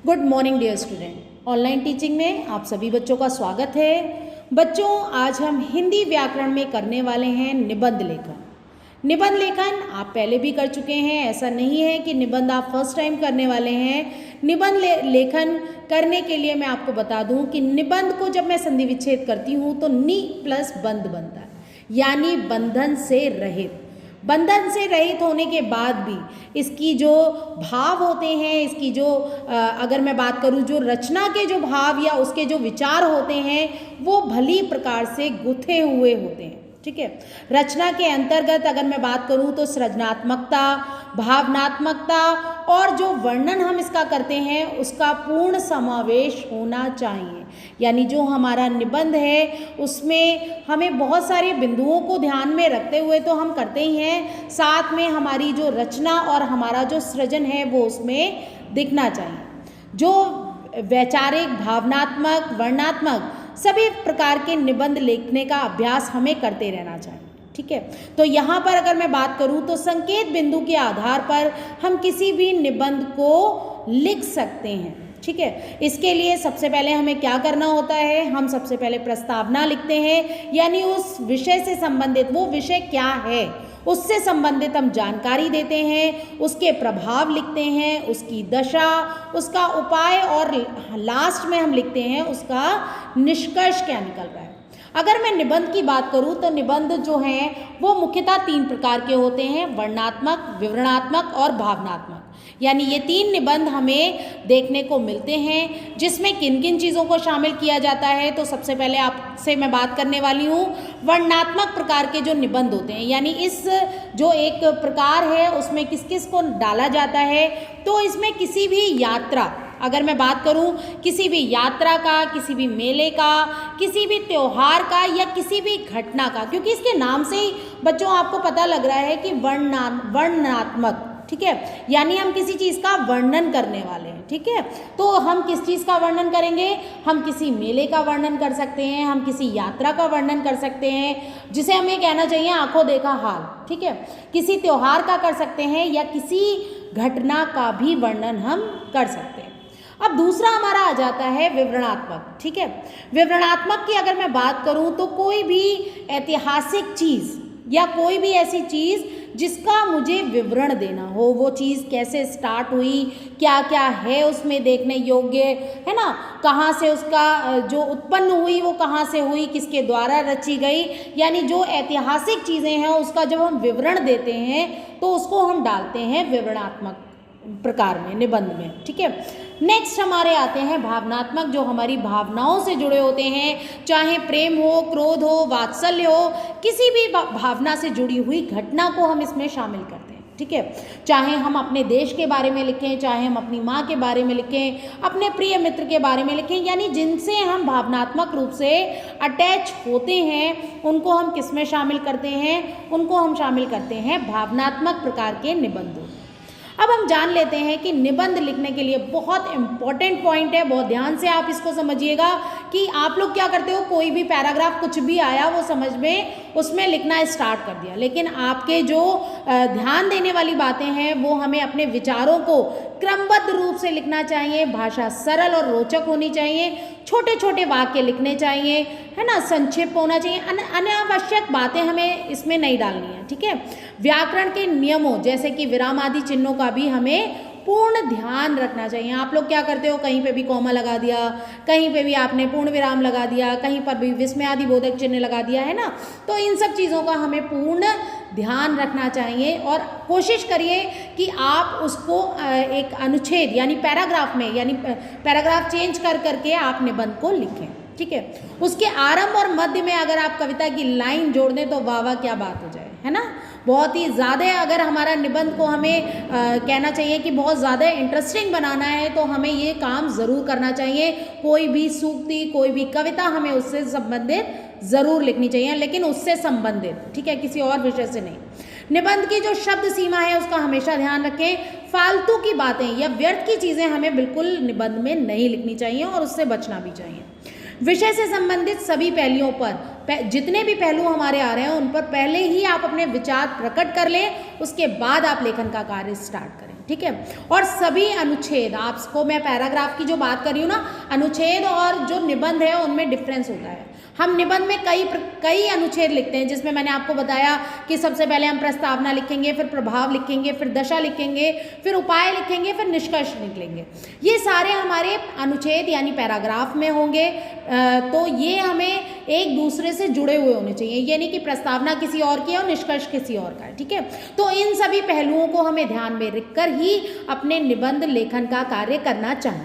Good morning dear student. Online teaching में आप सभी बच्चों का स्वागत है। बच्चों, आज हम हिंदी व्याकरण में करने वाले हैं निबंध लेखन। निबंध लेखन आप पहले भी कर चुके हैं, ऐसा नहीं है कि निबंध आप फर्स्ट टाइम करने वाले हैं। निबंध लेखन करने के लिए मैं आपको बता दूं कि निबंध को जब मैं संधि विच्छेद करती हूं तो नि प्लस बंध बनता है, यानी बंधन से रहित। बंधन से रहित होने के बाद भी इसकी जो भाव होते हैं, इसकी जो अगर मैं बात करूं जो रचना के जो भाव या उसके जो विचार होते हैं वो भली प्रकार से गुथे हुए होते हैं। ठीक है, रचना के अंतर्गत अगर मैं बात करूं तो सृजनात्मकता, भावनात्मकता और जो वर्णन हम इसका करते हैं उसका पूर्ण समावेश होना चाहिए। यानी जो हमारा निबंध है उसमें हमें बहुत सारे बिंदुओं को ध्यान में रखते हुए तो हम करते ही हैं, साथ में हमारी जो रचना और हमारा जो सृजन है वो उसमें दिखना चाहिए। जो वैचारिक, भावनात्मक, वर्णनात्मक सभी प्रकार के निबंध लिखने का अभ्यास हमें करते रहना चाहिए। ठीक है, तो यहाँ पर अगर मैं बात करूँ तो संकेत बिंदु के आधार पर हम किसी भी निबंध को लिख सकते हैं। ठीक है, इसके लिए सबसे पहले हमें क्या करना होता है, हम सबसे पहले प्रस्तावना लिखते हैं, यानी उस विषय से संबंधित, वो विषय क्या है उससे संबंधित हम जानकारी देते हैं, उसके प्रभाव लिखते हैं, उसकी दशा, उसका उपाय और लास्ट में हम लिखते हैं उसका निष्कर्ष क्या निकल रहा है। अगर मैं निबंध की बात करूं तो निबंध जो हैं वो मुख्यतः 3 प्रकार के होते हैं, वर्णनात्मक, विवरणात्मक और भावनात्मक। यानी ये 3 निबंध हमें देखने को मिलते हैं, जिसमें किन किन चीज़ों को शामिल किया जाता है। तो सबसे पहले आपसे मैं बात करने वाली हूँ वर्णनात्मक प्रकार के जो निबंध होते हैं, यानी इस जो एक प्रकार है उसमें किस किस को डाला जाता है। तो इसमें किसी भी यात्रा, अगर मैं बात करूं किसी भी यात्रा का, किसी भी मेले का, किसी भी त्योहार का या किसी भी घटना का, क्योंकि इसके नाम से ही बच्चों आपको पता लग रहा है कि वर्णनात्मक। ठीक है, यानी हम किसी चीज़ का वर्णन करने वाले हैं। ठीक है, तो हम किस चीज़ का वर्णन करेंगे, हम किसी मेले का वर्णन कर सकते हैं, हम किसी यात्रा का वर्णन कर सकते हैं, जिसे हमें कहना चाहिए आंखों देखा हाल। ठीक है, किसी त्योहार का कर सकते हैं या किसी घटना का भी वर्णन हम कर सकते हैं। अब दूसरा हमारा आ जाता है विवरणात्मक। ठीक है, विवरणात्मक की अगर मैं बात करूं तो कोई भी ऐतिहासिक चीज़ या कोई भी ऐसी चीज़ जिसका मुझे विवरण देना हो, वो चीज़ कैसे स्टार्ट हुई, क्या क्या है उसमें देखने योग्य, है ना, कहाँ से उसका जो उत्पन्न हुई वो कहाँ से हुई, किसके द्वारा रची गई, यानी जो ऐतिहासिक चीज़ें हैं उसका जब हम विवरण देते हैं तो उसको हम डालते हैं विवरणात्मक प्रकार में, निबंध में। ठीक है, नेक्स्ट हमारे आते हैं भावनात्मक, जो हमारी भावनाओं से जुड़े होते हैं, चाहे प्रेम हो, क्रोध हो, वात्सल्य हो, किसी भी भावना से जुड़ी हुई घटना को हम इसमें शामिल करते हैं। ठीक है, चाहे हम अपने देश के बारे में लिखें, चाहे हम अपनी माँ के बारे में लिखें, अपने प्रिय मित्र के बारे में लिखें, यानी जिनसे हम भावनात्मक रूप से अटैच होते हैं उनको हम किस में शामिल करते हैं, उनको हम शामिल करते हैं भावनात्मक प्रकार के निबंधों। अब हम जान लेते हैं कि निबंध लिखने के लिए बहुत इंपॉर्टेंट पॉइंट है, बहुत ध्यान से आप इसको समझिएगा कि आप लोग क्या करते हो, कोई भी पैराग्राफ कुछ भी आया वो समझ में उसमें लिखना स्टार्ट कर दिया, लेकिन आपके जो ध्यान देने वाली बातें हैं वो हमें अपने विचारों को क्रमबद्ध रूप से लिखना चाहिए, भाषा सरल और रोचक होनी चाहिए, छोटे छोटे वाक्य लिखने चाहिए, है ना, संक्षिप्त होना चाहिए, अनावश्यक बातें हमें इसमें नहीं डालनी है। ठीक है, व्याकरण के नियमों जैसे कि विराम आदि चिन्हों का भी हमें पूर्ण ध्यान रखना चाहिए। आप लोग क्या करते हो, कहीं पे भी कॉमा लगा दिया, कहीं पे भी आपने पूर्ण विराम लगा दिया, कहीं पर भी विस्मय आदि बोधक चिन्ह लगा दिया, है ना, तो इन सब चीज़ों का हमें पूर्ण ध्यान रखना चाहिए और कोशिश करिए कि आप उसको एक अनुच्छेद यानी पैराग्राफ में, यानी पैराग्राफ चेंज कर करके आप निबंध को लिखें। ठीक है, उसके आरंभ और मध्य में अगर आप कविता की लाइन जोड़ दें तो वाह वाह क्या बात हो जाए, है ना, बहुत ही ज़्यादा। अगर हमारा निबंध को हमें कहना चाहिए कि बहुत ज़्यादा इंटरेस्टिंग बनाना है तो हमें ये काम ज़रूर करना चाहिए। कोई भी सूक्ति, कोई भी कविता हमें उससे संबंधित ज़रूर लिखनी चाहिए, लेकिन उससे संबंधित, ठीक है, किसी और विषय से नहीं। निबंध की जो शब्द सीमा है उसका हमेशा ध्यान रखें। फालतू की बातें या व्यर्थ की चीज़ें हमें बिल्कुल निबंध में नहीं लिखनी चाहिए और उससे बचना भी चाहिए। विषय से संबंधित सभी पहलुओं पर, जितने भी पहलू हमारे आ रहे हैं उन पर पहले ही आप अपने विचार प्रकट कर लें, उसके बाद आप लेखन का कार्य स्टार्ट करें। ठीक है। और सभी अनुच्छेद, आपको मैं पैराग्राफ की जो बात कर रही हूँ ना, अनुच्छेद और जो निबंध है उनमें डिफरेंस होता है। हम निबंध में कई अनुच्छेद लिखते हैं, जिसमें मैंने आपको बताया कि सबसे पहले हम प्रस्तावना लिखेंगे, फिर प्रभाव लिखेंगे, फिर दशा लिखेंगे, फिर उपाय लिखेंगे, फिर निष्कर्ष लिखेंगे। ये सारे हमारे अनुच्छेद यानी पैराग्राफ में होंगे। तो ये हमें एक दूसरे से जुड़े हुए होने चाहिए, ये नहीं कि प्रस्तावना किसी और की है और निष्कर्ष किसी और का है, ठीक है। तो इन सभी पहलुओं को हमें ध्यान में रखकर ही अपने निबंध लेखन का कार्य करना चाहिए।